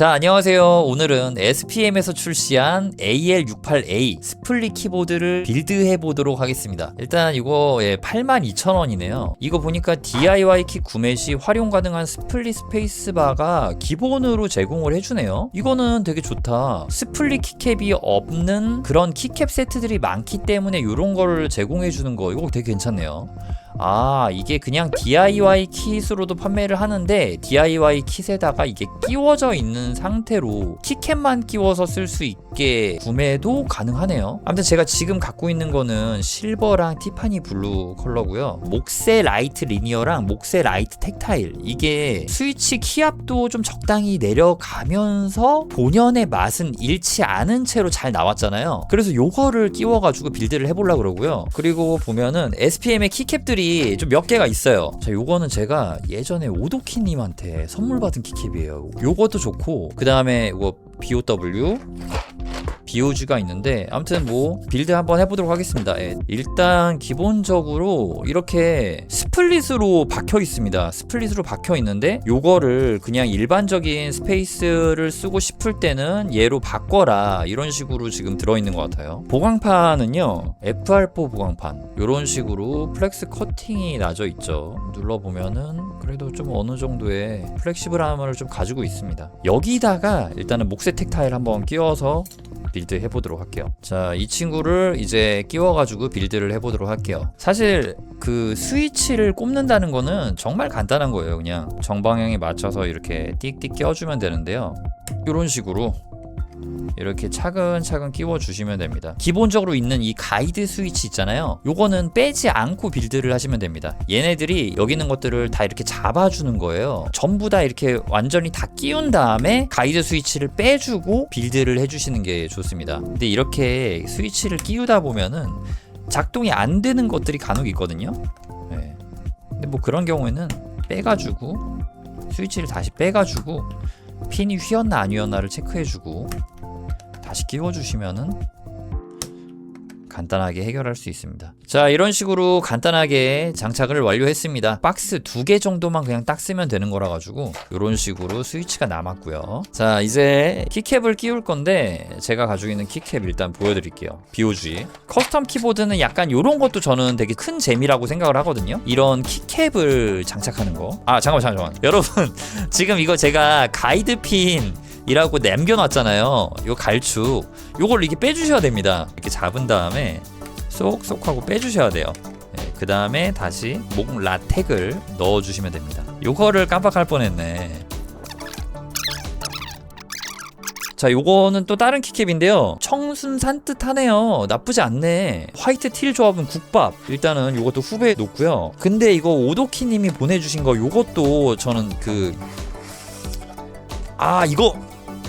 자, 안녕하세요. 오늘은 SPM에서 출시한 AL68A 스플릿 키보드를 빌드해 보도록 하겠습니다. 일단 이거 82,000원이네요. 이거 보니까 DIY 키 구매 시 활용 가능한 스플릿 스페이스바가 기본으로 제공을 해주네요. 이거는 되게 좋다. 스플릿 키캡이 없는 그런 키캡 세트들이 많기 때문에 이런 거를 제공해 주는 거, 이거 되게 괜찮네요. 아, 이게 그냥 DIY 킷으로도 판매를 하는데 DIY 킷에다가 이게 끼워져 있는 상태로 키캡만 끼워서 쓸 수 있게 구매도 가능하네요. 아무튼 제가 지금 갖고 있는 거는 실버랑 티파니 블루 컬러고요. 목세 라이트 리니어랑 목세 라이트 텍타일, 이게 스위치 키압도 좀 적당히 내려가면서 본연의 맛은 잃지 않은 채로 잘 나왔잖아요. 그래서 요거를 끼워가지고 빌드를 해보려고 그러고요. 그리고 보면은 SPM의 키캡들이 좀 몇 개가 있어요. 자, 요거는 제가 예전에 오도키님한테 선물 받은 키캡이에요. 요것도 좋고, 그 다음에 이거 BOW BOG가 있는데, 아무튼 뭐 빌드 한번 해보도록 하겠습니다. 일단 기본적으로 이렇게 스플릿으로 박혀 있습니다. 스플릿으로 박혀 있는데 요거를 그냥 일반적인 스페이스를 쓰고 싶을 때는 얘로 바꿔라, 이런 식으로 지금 들어있는 것 같아요. 보강판은요, FR4 보강판 요런 식으로 플렉스 커팅이 나져 있죠. 눌러보면은 그래도 좀 어느 정도의 플렉시블함을 좀 가지고 있습니다. 여기다가 일단은 목세 텍타일 한번 끼워서 빌드 해보도록 할게요. 자, 이 친구를 이제 끼워가지고 빌드를 해보도록 할게요. 사실 그 스위치를 꼽는다는 거는 정말 간단한 거예요. 그냥 정방향에 맞춰서 이렇게 띡띡 끼워주면 되는데요. 이런 식으로 이렇게 차근차근 끼워주시면 됩니다. 기본적으로 있는 이 가이드 스위치 있잖아요. 요거는 빼지 않고 빌드를 하시면 됩니다. 얘네들이 여기 있는 것들을 다 이렇게 잡아주는 거예요. 전부 다 이렇게 완전히 다 끼운 다음에 가이드 스위치를 빼주고 빌드를 해주시는 게 좋습니다. 근데 이렇게 스위치를 끼우다 보면은 작동이 안 되는 것들이 간혹 있거든요. 네. 근데 뭐 그런 경우에는 빼가지고 스위치를 다시 빼가지고 핀이 휘었나 안 휘었나를 체크해주고 다시 끼워주시면은 간단하게 해결할 수 있습니다. 자, 이런 식으로 간단하게 장착을 완료했습니다. 박스 2개 정도만 그냥 딱 쓰면 되는 거라 가지고 이런 식으로 스위치가 남았고요. 자, 이제 키캡을 끼울 건데 제가 가지고 있는 키캡 일단 보여드릴게요. BOG 커스텀 키보드는 약간 이런 것도 저는 되게 큰 재미라고 생각을 하거든요. 이런 키캡을 장착하는 거. 아, 잠깐만 여러분, 지금 이거 제가 가이드핀 이라고 남겨놨잖아요. 요 갈축, 요걸 이렇게 빼주셔야 됩니다. 이렇게 잡은 다음에 쏙쏙 하고 빼주셔야 돼요. 네, 그 다음에 다시 목 라텍을 넣어주시면 됩니다. 요거를 깜빡할 뻔했네. 자, 요거는 또 다른 키캡인데요. 청순 산뜻하네요. 나쁘지 않네. 화이트 틸 조합은 국밥. 일단은 요것도 후배에 놓고요. 근데 이거 오도키님이 보내주신 거 요것도 저는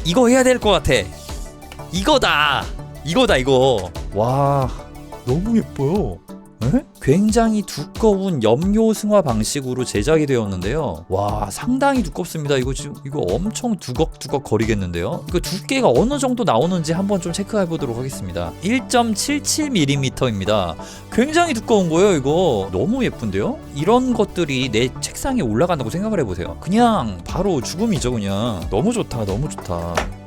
이거 해야 될 것 같아. 이거다. 와, 너무 예뻐요. 에? 굉장히 두꺼운 염료 승화 방식으로 제작이 되었는데요. 와, 상당히 두껍습니다. 이거 지금 엄청 두걱두걱 거리겠는데요. 이거 두께가 어느 정도 나오는지 한번 좀 체크해 보도록 하겠습니다. 1.77mm입니다. 굉장히 두꺼운 거예요. 이거 너무 예쁜데요. 이런 것들이 내 책상에 올라간다고 생각을 해보세요. 그냥 바로 죽음이죠. 그냥 너무 좋다.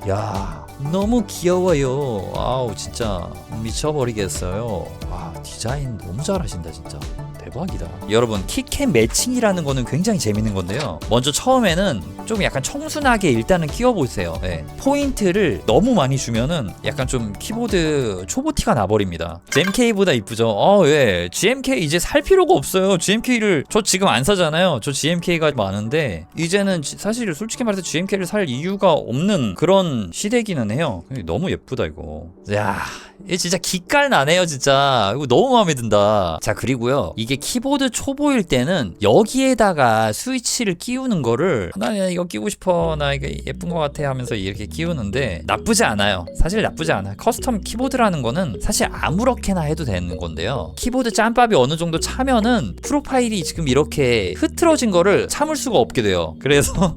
야, 너무 귀여워요. 아우, 진짜 미쳐버리겠어요. 와, 디자인 너무 잘하신다. 진짜 대박이다. 여러분, 키캡 매칭이라는 거는 굉장히 재밌는 건데요. 먼저 처음에는 좀 약간 청순하게 일단은 끼워보세요. 네. 포인트를 너무 많이 주면은 약간 좀 키보드 초보티가 나버립니다. GMK보다 이쁘죠? 왜? GMK 이제 살 필요가 없어요. GMK를 저 지금 안 사잖아요. 저 GMK가 많은데 이제는 사실 솔직히 말해서 GMK를 살 이유가 없는 그런 시대기는 해요. 너무 예쁘다 이거. 야, 이게 진짜 기깔 나네요. 진짜 이거 너무 마음에 든다. 자, 그리고요, 이게 키보드 초보일 때는 여기에다가 스위치를 끼우는 거를 나 이거 끼고 싶어, 나 이거 예쁜 것 같아 하면서 이렇게 끼우는데 나쁘지 않아요. 사실 나쁘지 않아요. 커스텀 키보드라는 거는 사실 아무렇게나 해도 되는 건데요. 키보드 짬밥이 어느 정도 차면은 프로파일이 지금 이렇게 흐트 흐트러진 거를 참을 수가 없게 돼요. 그래서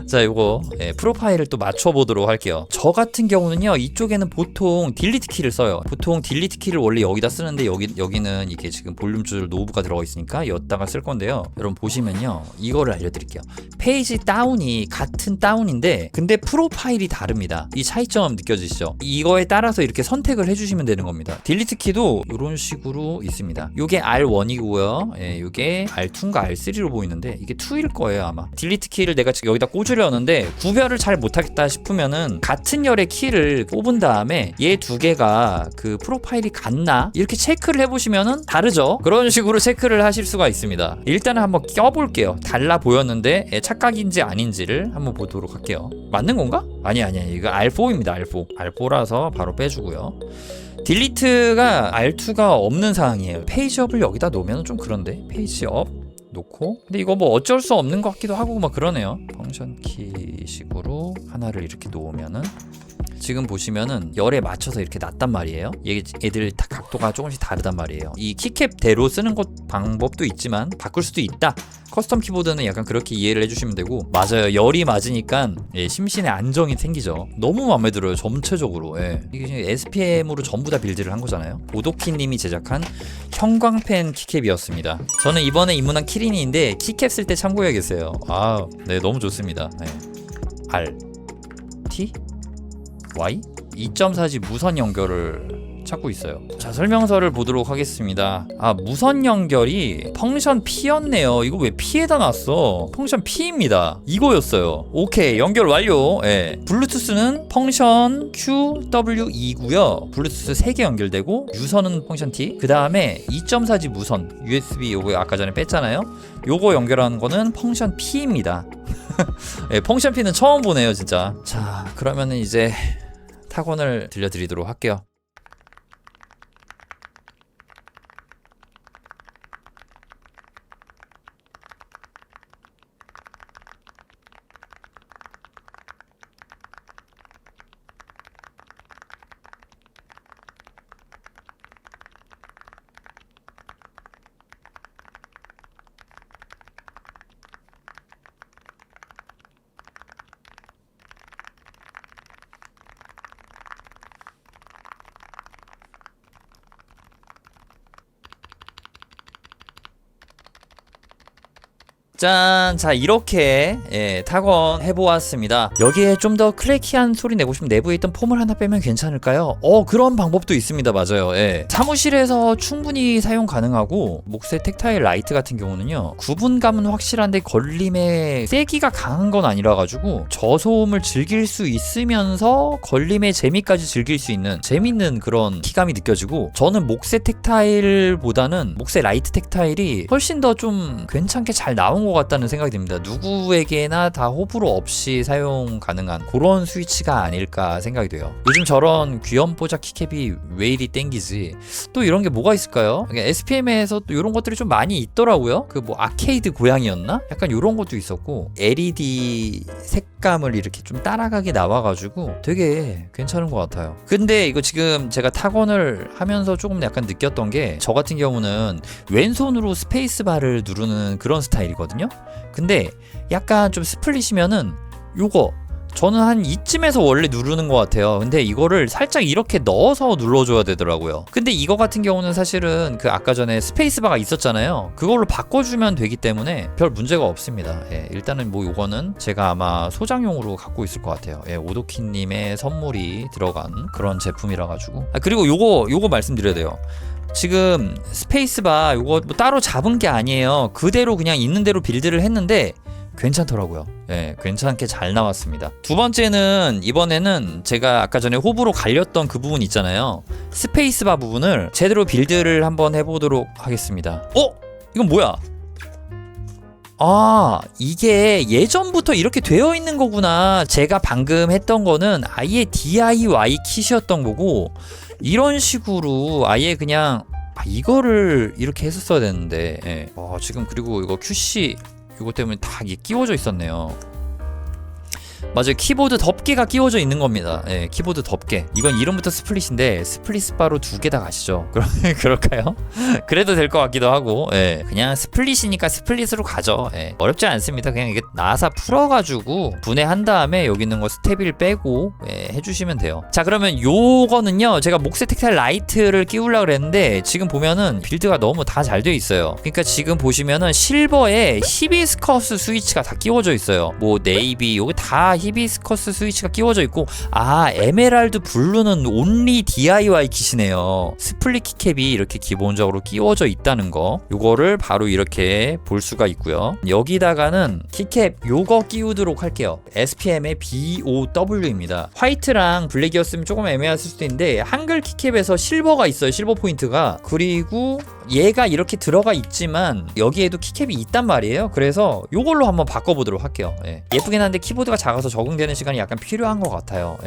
자, 이거 프로파일을 또 맞춰보도록 할게요. 저 같은 경우는요, 이쪽에는 보통 딜리트 키를 써요. 보통 딜리트 키를 원래 여기다 쓰는데 여기는 이게 지금 볼륨 조절 노브가 들어가 있으니까 여기다가 쓸 건데요. 여러분 보시면요, 이거를 알려드릴게요. 페이지 다운이 같은 다운인데 근데 프로파일이 다릅니다. 이 차이점 느껴지시죠? 이거에 따라서 이렇게 선택을 해주시면 되는 겁니다. 딜리트 키도 이런 식으로 있습니다. 요게 R1이고요. 요게 R2인가 R3로 보이는데 이게 2일 거예요 아마. 딜리트 키를 내가 지금 여기다 꽂으려는데 구별을 잘 못하겠다 싶으면은 같은 열의 키를 뽑은 다음에 얘 두 개가 그 프로파일이 같나 이렇게 체크를 해보시면은 다르죠. 그런 식으로 체크를 하실 수가 있습니다. 일단은 한번 껴볼게요. 달라 보였는데 착각인지 아닌지를 한번 보도록 할게요. 맞는 건가? 아니 이거 R4입니다. R4라서 바로 빼주고요. 딜리트가 R2가 없는 상황이에요. 페이지업을 여기다 놓으면 좀 그런데 페이지업 놓고, 근데 이거 뭐 어쩔 수 없는 것 같기도 하고 막 그러네요. 펑션 키 식으로 하나를 이렇게 놓으면은 지금 보시면은 열에 맞춰서 이렇게 놨단 말이에요. 얘들 다 각도가 조금씩 다르단 말이에요. 이 키캡대로 쓰는 것 방법도 있지만 바꿀 수도 있다. 커스텀 키보드는 약간 그렇게 이해를 해주시면 되고, 맞아요. 열이 맞으니까 심신의 안정이 생기죠. 너무 마음에 들어요. 전체적으로. 이게 지금 SPM으로 전부 다 빌드를 한 거잖아요. 오도키님이 제작한 형광펜 키캡이었습니다. 저는 이번에 입문한 키린이인데 키캡 쓸 때 참고해야겠어요. 네, 너무 좋습니다. R T Y 2.4G 무선 연결을 찾고 있어요. 자, 설명서를 보도록 하겠습니다. 무선 연결이 펑션 P였네요. 이거 왜 P에다 놨어? 펑션 P입니다. 이거였어요. 오케이, 연결 완료. 블루투스는 펑션 QW2고요. 블루투스 3개 연결되고, 유선은 펑션 T. 그 다음에 2.4G 무선 USB 요거 아까 전에 뺐잖아요. 요거 연결하는 거는 펑션 P입니다. 펑션 P는 처음 보네요, 진짜. 자, 그러면은 이제 타건을 들려드리도록 할게요. 짠! 자, 이렇게 타건 해보았습니다. 여기에 좀 더 클래키한 소리 내고 싶으면 내부에 있던 폼을 하나 빼면 괜찮을까요? 그런 방법도 있습니다. 맞아요. 사무실에서 충분히 사용 가능하고, 목세 텍타일 라이트 같은 경우는요, 구분감은 확실한데 걸림의 세기가 강한 건 아니라 가지고 저소음을 즐길 수 있으면서 걸림의 재미까지 즐길 수 있는 재밌는 그런 키감이 느껴지고, 저는 목세 텍타일보다는 목세 라이트 텍타일이 훨씬 더 좀 괜찮게 잘 나온 것 같다는 생각이 듭니다. 누구에게나 다 호불호 없이 사용 가능한 그런 스위치가 아닐까 생각이 돼요. 요즘 저런 귀염뽀짝 키캡이 왜 이리 땡기지? 또 이런 게 뭐가 있을까요? SPM에서 또 이런 것들이 좀 많이 있더라고요. 그 뭐 아케이드 고양이였나? 약간 이런 것도 있었고, LED 색감을 이렇게 좀 따라가게 나와가지고 되게 괜찮은 것 같아요. 근데 이거 지금 제가 타건을 하면서 조금 약간 느꼈던 게, 저 같은 경우는 왼손으로 스페이스바를 누르는 그런 스타일이거든요. 근데 약간 좀 스플릿이면은 요거 저는 한 이쯤에서 원래 누르는 것 같아요. 근데 이거를 살짝 이렇게 넣어서 눌러줘야 되더라고요. 근데 이거 같은 경우는 사실은 그 아까 전에 스페이스바가 있었잖아요. 그걸로 바꿔주면 되기 때문에 별 문제가 없습니다. 일단은 뭐 요거는 제가 아마 소장용으로 갖고 있을 것 같아요. 오도키님의 선물이 들어간 그런 제품이라 가지고. 그리고 요거 말씀드려야 돼요. 지금 스페이스바 요거 뭐 따로 잡은 게 아니에요. 그대로 그냥 있는 대로 빌드를 했는데 괜찮더라고요. 괜찮게 잘 나왔습니다. 두 번째는, 이번에는 제가 아까 전에 호불호 갈렸던 그 부분 있잖아요. 스페이스바 부분을 제대로 빌드를 한번 해보도록 하겠습니다. 이건 뭐야? 이게 예전부터 이렇게 되어 있는 거구나. 제가 방금 했던 거는 아예 DIY 킷이었던 거고, 이런 식으로 아예 그냥 이거를 이렇게 했었어야 되는데, 지금 그리고 이거 QC 이거 때문에 다 이게 끼워져 있었네요. 맞아요. 키보드 덮개가 끼워져 있는 겁니다. 예, 키보드 덮개. 이건 이름부터 스플릿인데 스플릿 바로 2개 다 가시죠. 그럴까요? 그래도 될 것 같기도 하고. 예, 그냥 스플릿이니까 스플릿으로 가죠. 예, 어렵지 않습니다. 그냥 이게 나사 풀어가지고 분해한 다음에 여기 있는 거 스테빌 빼고 해주시면 돼요. 자, 그러면 요거는요, 제가 목세 텍타일 라이트를 끼우려고 그랬는데 지금 보면은 빌드가 너무 다 잘 돼 있어요. 그러니까 지금 보시면은 실버에 히비스커스 스위치가 다 끼워져 있어요. 뭐 네이비 여기 다 히비스커스 스위치가 끼워져 있고, 에메랄드 블루는 온리 DIY 킷이네요. 스플릿 키캡이 이렇게 기본적으로 끼워져 있다는 거, 요거를 바로 이렇게 볼 수가 있고요. 여기다가는 키캡 요거 끼우도록 할게요. SPM의 BOW입니다. 화이트랑 블랙이었으면 조금 애매했을 수도 있는데 한글 키캡에서 실버가 있어요. 실버 포인트가. 그리고 얘가 이렇게 들어가 있지만 여기에도 키캡이 있단 말이에요. 그래서 요걸로 한번 바꿔보도록 할게요. 예쁘긴 한데 키보드가 작아서 적응되는 시간이 약간 필요한 것 같아요.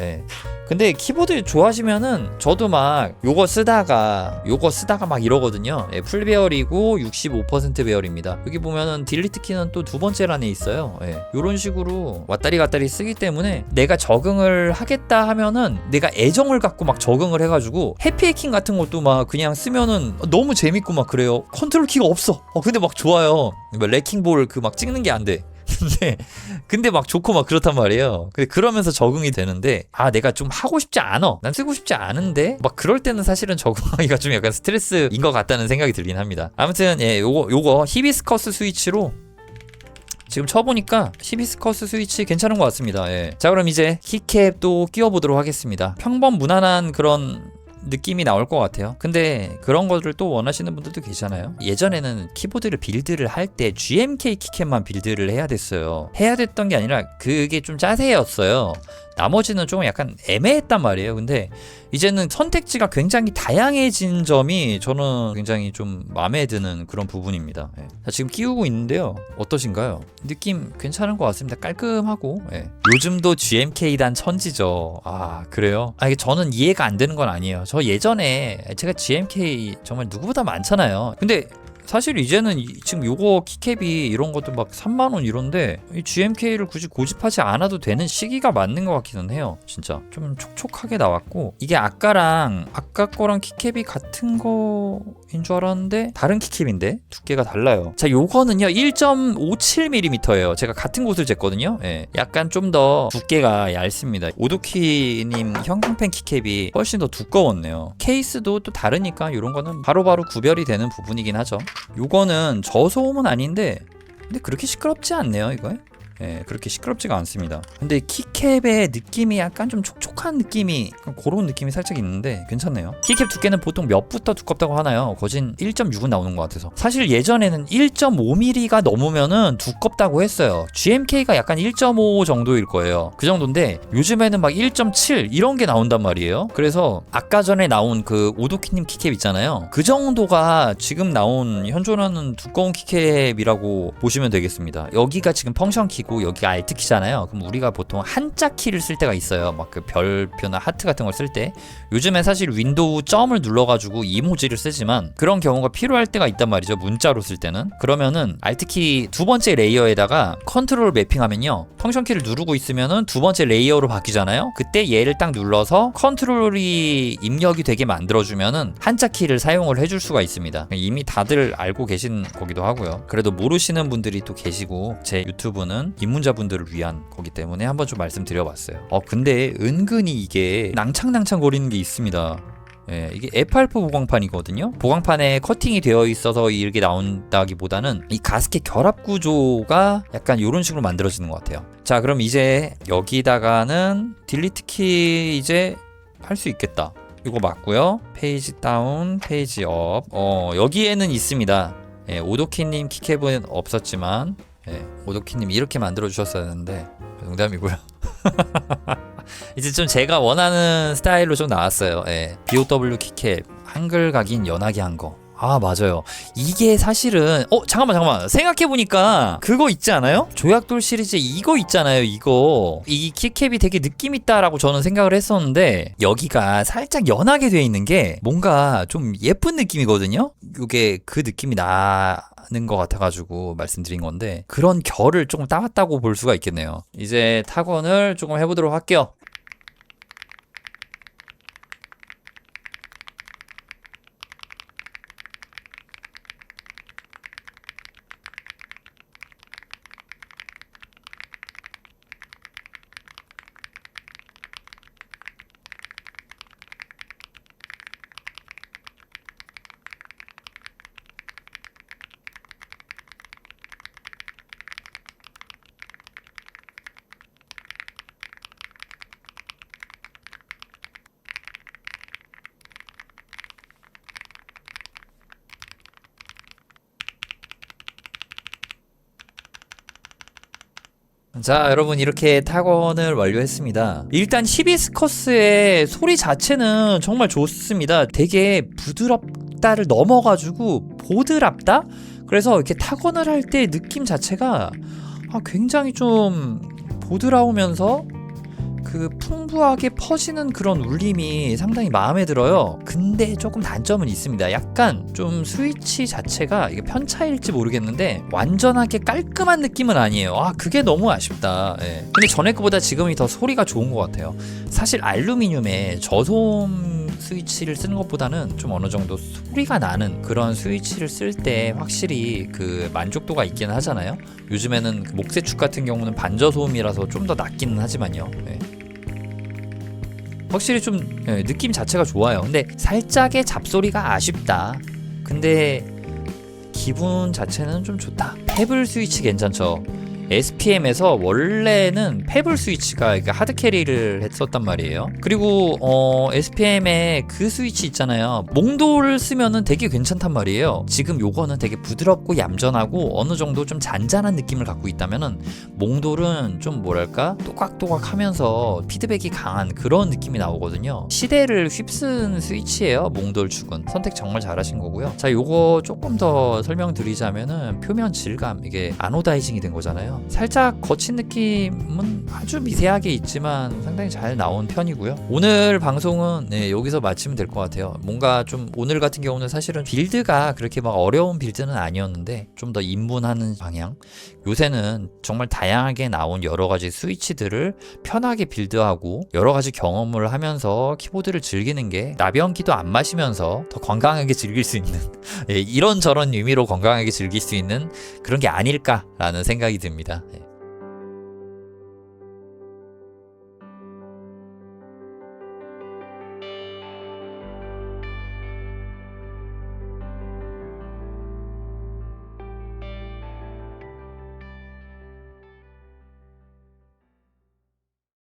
근데 키보드 좋아하시면은 저도 막 요거 쓰다가 막 이러거든요. 풀 배열이고 65% 배열입니다. 여기 보면은 딜리트 키는 또 두 번째 란에 있어요. 요런 식으로 왔다리 갔다리 쓰기 때문에 내가 적응을 하겠다 하면은 내가 애정을 갖고 막 적응을 해가지고 해피해킹 같은 것도 막 그냥 쓰면은 너무 재밌고 막 그래요. 컨트롤 키가 없어. 근데 막 좋아요. 레킹볼 그 막 찍는 게 안 돼. 근데 막 좋고 막 그렇단 말이에요. 근데 그러면서 적응이 되는데, 내가 좀 하고 싶지 않아. 난 쓰고 싶지 않은데 막 그럴 때는 사실은 적응하기가 좀 약간 스트레스인 것 같다는 생각이 들긴 합니다. 아무튼 요거 히비스커스 스위치로 지금 쳐보니까 히비스커스 스위치 괜찮은 것 같습니다. 자, 그럼 이제 키캡도 끼워보도록 하겠습니다. 평범 무난한 그런 느낌이 나올 것 같아요. 근데 그런 거를 또 원하시는 분들도 계시잖아요. 예전에는 키보드를 빌드를 할 때 GMK 키캡만 빌드를 해야 됐어요. 해야 됐던 게 아니라 그게 좀 짜세였어요. 나머지는 좀 약간 애매했단 말이에요. 근데 이제는 선택지가 굉장히 다양해진 점이 저는 굉장히 좀 마음에 드는 그런 부분입니다. 자, 지금 끼우고 있는데요. 어떠신가요? 느낌 괜찮은 것 같습니다. 깔끔하고. 요즘도 GMK단 천지죠. 그래요? 이게 저는 이해가 안 되는 건 아니에요. 저 예전에 제가 GMK 정말 누구보다 많잖아요. 근데 사실 이제는 지금 요거 키캡이 이런 것도 막 3만원 이런데 이 GMK를 굳이 고집하지 않아도 되는 시기가 맞는 것 같기는 해요. 진짜 좀 촉촉하게 나왔고, 이게 아까 거랑 키캡이 같은 거인 줄 알았는데 다른 키캡인데 두께가 달라요. 자, 요거는요 1.57mm예요 제가 같은 곳을 쟀거든요. 약간 좀 더 두께가 얇습니다. 오도키님 형광펜 키캡이 훨씬 더 두꺼웠네요. 케이스도 또 다르니까 이런 거는 바로바로 구별이 되는 부분이긴 하죠. 요거는 저소음은 아닌데 근데 그렇게 시끄럽지 않네요. 이거 그렇게 시끄럽지가 않습니다. 근데 키캡의 느낌이 약간 좀 촉촉한 느낌이, 그런 느낌이 살짝 있는데 괜찮네요. 키캡 두께는 보통 몇부터 두껍다고 하나요? 거진 1.6은 나오는 것 같아서. 사실 예전에는 1.5mm가 넘으면은 두껍다고 했어요. GMK가 약간 1.5 정도일 거예요. 그 정도인데 요즘에는 막 1.7 이런 게 나온단 말이에요. 그래서 아까 전에 나온 그 오도키님 키캡 있잖아요. 그 정도가 지금 나온 현존하는 두꺼운 키캡이라고 보시면 되겠습니다. 여기가 지금 펑션 키 키고 여기가 알트 키잖아요. 그럼 우리가 보통 한자 키를 쓸 때가 있어요. 막 그 별표나 하트 같은 걸 쓸 때. 요즘엔 사실 윈도우 점을 눌러가지고 이모지를 쓰지만 그런 경우가 필요할 때가 있단 말이죠. 문자로 쓸 때는. 그러면은 알트 키 두 번째 레이어에다가 컨트롤 매핑하면요, 펑션 키를 누르고 있으면은 두 번째 레이어로 바뀌잖아요. 그때 얘를 딱 눌러서 컨트롤이 입력이 되게 만들어주면은 한자 키를 사용을 해줄 수가 있습니다. 이미 다들 알고 계신 거기도 하고요. 그래도 모르시는 분들이 또 계시고, 제 유튜브는 입문자분들을 위한 거기 때문에 한번 좀 말씀드려봤어요. 근데 은근히 이게 낭창낭창 거리는 게 있습니다. 이게 F8 보광판이거든요. 보광판에 커팅이 되어 있어서 이렇게 나온다기보다는 이 가스켓 결합 구조가 약간 이런 식으로 만들어지는 것 같아요. 자, 그럼 이제 여기다가는 딜리트 키 이제 할 수 있겠다. 이거 맞고요. 페이지 다운, 페이지 업. 여기에는 있습니다. 오도키님 키캡은 없었지만, 오도키님 이렇게 만들어 주셨어야 했는데 농담이고요. 이제 좀 제가 원하는 스타일로 좀 나왔어요. BOW 키캡 한글 각인 연하게 한 거. 아, 맞아요. 이게 사실은 잠깐만 생각해보니까 그거 있지 않아요? 조약돌 시리즈 이거 있잖아요. 이 키캡이 되게 느낌 있다라고 저는 생각을 했었는데 여기가 살짝 연하게 돼 있는 게 뭔가 좀 예쁜 느낌이거든요. 이게 그 느낌이 나는 것 같아가지고 말씀드린 건데 그런 결을 조금 따왔다고 볼 수가 있겠네요. 이제 타건을 조금 해보도록 할게요. 자, 여러분 이렇게 타건을 완료했습니다. 일단 히비스커스의 소리 자체는 정말 좋습니다. 되게 부드럽다를 넘어가지고 보드랍다? 그래서 이렇게 타건을 할 때 느낌 자체가 굉장히 좀 보드라우면서 그 풍부하게 퍼지는 그런 울림이 상당히 마음에 들어요. 근데 조금 단점은 있습니다. 약간 좀 스위치 자체가 이게 편차일지 모르겠는데 완전하게 깔끔한 느낌은 아니에요. 그게 너무 아쉽다. 예. 근데 전에 거보다 지금이 더 소리가 좋은 것 같아요. 사실 알루미늄에 저소음 스위치를 쓰는 것보다는 좀 어느 정도 소리가 나는 그런 스위치를 쓸 때 확실히 그 만족도가 있긴 하잖아요. 요즘에는 그 목세축 같은 경우는 반저소음이라서 좀 더 낫기는 하지만요. 예. 확실히 좀 느낌 자체가 좋아요. 근데 살짝의 잡소리가 아쉽다. 근데 기분 자체는 좀 좋다. 페블 스위치 괜찮죠? SPM에서 원래는 페블 스위치가 하드 캐리를 했었단 말이에요. 그리고 SPM에 그 스위치 있잖아요. 몽돌을 쓰면은 되게 괜찮단 말이에요. 지금 요거는 되게 부드럽고 얌전하고 어느 정도 좀 잔잔한 느낌을 갖고 있다면은 몽돌은 좀 뭐랄까 또각또각 하면서 피드백이 강한 그런 느낌이 나오거든요. 시대를 휩쓴 스위치예요. 몽돌 축은 선택 정말 잘하신 거고요. 자, 요거 조금 더 설명드리자면은 표면 질감, 이게 아노다이징이 된 거잖아요. 살짝 거친 느낌은 아주 미세하게 있지만 상당히 잘 나온 편이고요. 오늘 방송은 여기서 마치면 될 것 같아요. 뭔가 좀 오늘 같은 경우는 사실은 빌드가 그렇게 막 어려운 빌드는 아니었는데 좀 더 입문하는 방향. 요새는 정말 다양하게 나온 여러 가지 스위치들을 편하게 빌드하고 여러 가지 경험을 하면서 키보드를 즐기는 게 나변기도 안 마시면서 더 건강하게 즐길 수 있는 이런저런 의미로 건강하게 즐길 수 있는 그런 게 아닐까라는 생각이 듭니다.